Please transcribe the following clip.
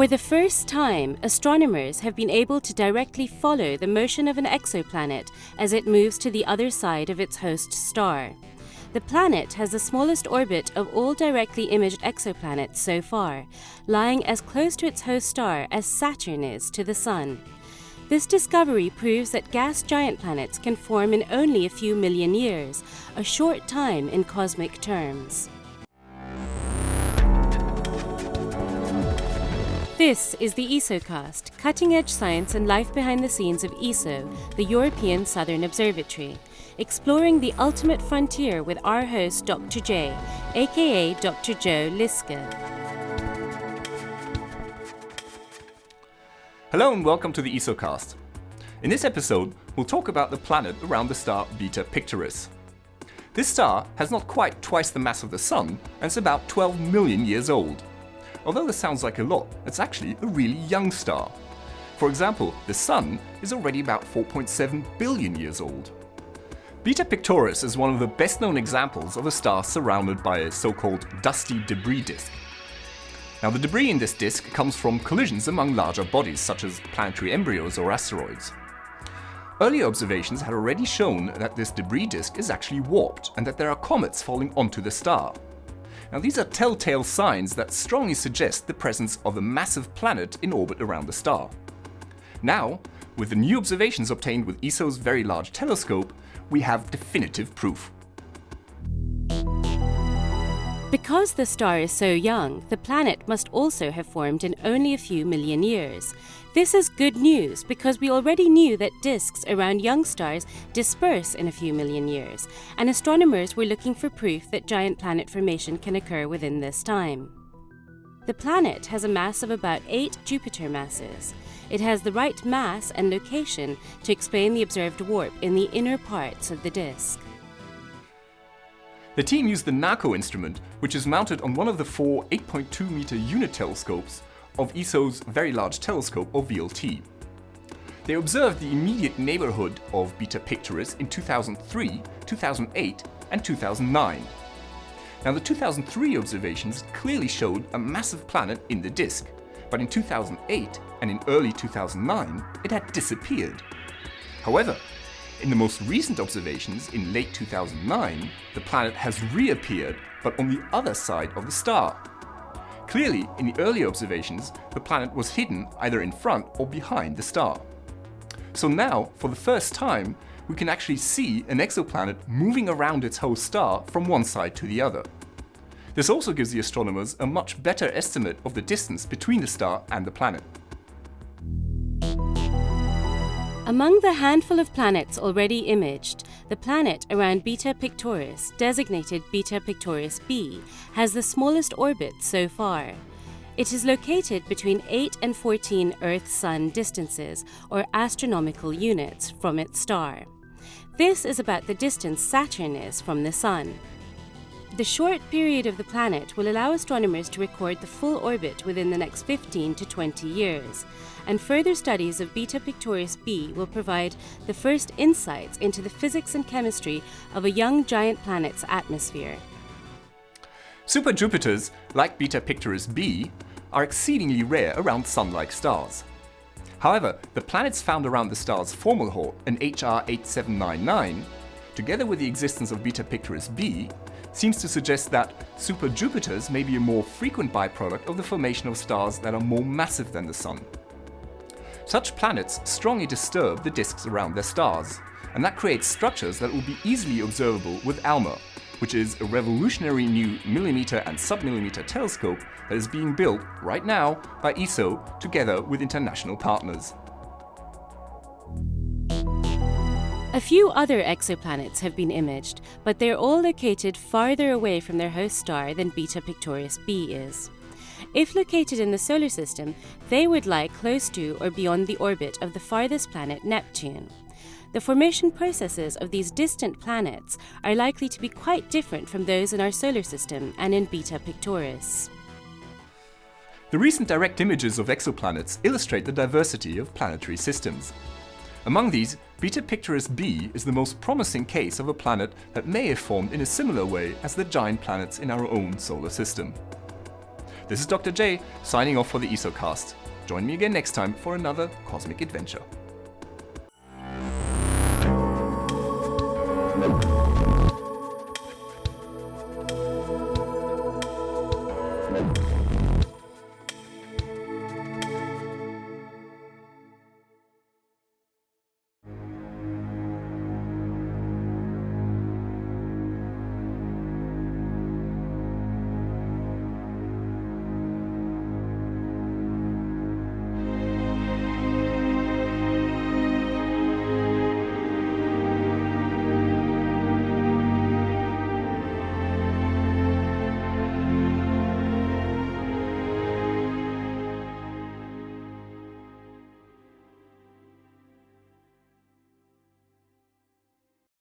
For the first time, astronomers have been able to directly follow the motion of an exoplanet as it moves to the other side of its host star. The planet has the smallest orbit of all directly imaged exoplanets so far, lying as close to its host star as Saturn is to the Sun. This discovery proves that gas giant planets can form in only a few million years, a short time in cosmic terms. This is the ESOcast, cutting-edge science and life behind the scenes of ESO, the European Southern Observatory, exploring the ultimate frontier with our host Dr. J, aka Dr. Joe Liske. Hello and welcome to the ESOcast. In this episode, we'll talk about the planet around the star Beta Pictoris. This star has not quite twice the mass of the Sun and is about 12 million years old. Although this sounds like a lot, it's actually a really young star. For example, the Sun is already about 4.7 billion years old. Beta Pictoris is one of the best-known examples of a star surrounded by a so-called dusty debris disk. Now, the debris in this disk comes from collisions among larger bodies, such as planetary embryos or asteroids. Earlier observations had already shown that this debris disk is actually warped and that there are comets falling onto the star. Now, these are telltale signs that strongly suggest the presence of a massive planet in orbit around the star. Now, with the new observations obtained with ESO's Very Large Telescope, we have definitive proof. Because the star is so young, the planet must also have formed in only a few million years. This is good news because we already knew that disks around young stars disperse in a few million years, and astronomers were looking for proof that giant planet formation can occur within this time. The planet has a mass of about 8 Jupiter masses. It has the right mass and location to explain the observed warp in the inner parts of the disk. The team used the NACO instrument, which is mounted on one of the 4 8.2-meter unit telescopes of ESO's Very Large Telescope, or VLT. They observed the immediate neighborhood of Beta Pictoris in 2003, 2008, and 2009. Now, the 2003 observations clearly showed a massive planet in the disk, but in 2008 and in early 2009, it had disappeared. However, in the most recent observations in late 2009, the planet has reappeared, but on the other side of the star. Clearly, in the earlier observations, the planet was hidden either in front or behind the star. So now, for the first time, we can actually see an exoplanet moving around its host star from one side to the other. This also gives the astronomers a much better estimate of the distance between the star and the planet. Among the handful of planets already imaged, the planet around Beta Pictoris, designated Beta Pictoris b, has the smallest orbit so far. It is located between 8 and 14 Earth-Sun distances, or astronomical units, from its star. This is about the distance Saturn is from the Sun. The short period of the planet will allow astronomers to record the full orbit within the next 15 to 20 years, and further studies of Beta Pictoris b will provide the first insights into the physics and chemistry of a young giant planet's atmosphere. Superjupiters, like Beta Pictoris b, are exceedingly rare around Sun-like stars. However, the planets found around the star's Fomalhaut in HR 8799, together with the existence of Beta Pictoris b, seems to suggest that superjupiters may be a more frequent byproduct of the formation of stars that are more massive than the Sun. Such planets strongly disturb the disks around their stars, and that creates structures that will be easily observable with ALMA, which is a revolutionary new millimeter and submillimeter telescope that is being built right now by ESO together with international partners. A few other exoplanets have been imaged, but they're all located farther away from their host star than Beta Pictoris b is. If located in the solar system, they would lie close to or beyond the orbit of the farthest planet, Neptune. The formation processes of these distant planets are likely to be quite different from those in our solar system and in Beta Pictoris. The recent direct images of exoplanets illustrate the diversity of planetary systems. Among these, Beta Pictoris b is the most promising case of a planet that may have formed in a similar way as the giant planets in our own solar system. This is Dr. J, signing off for the Exocast. Join me again next time for another cosmic adventure.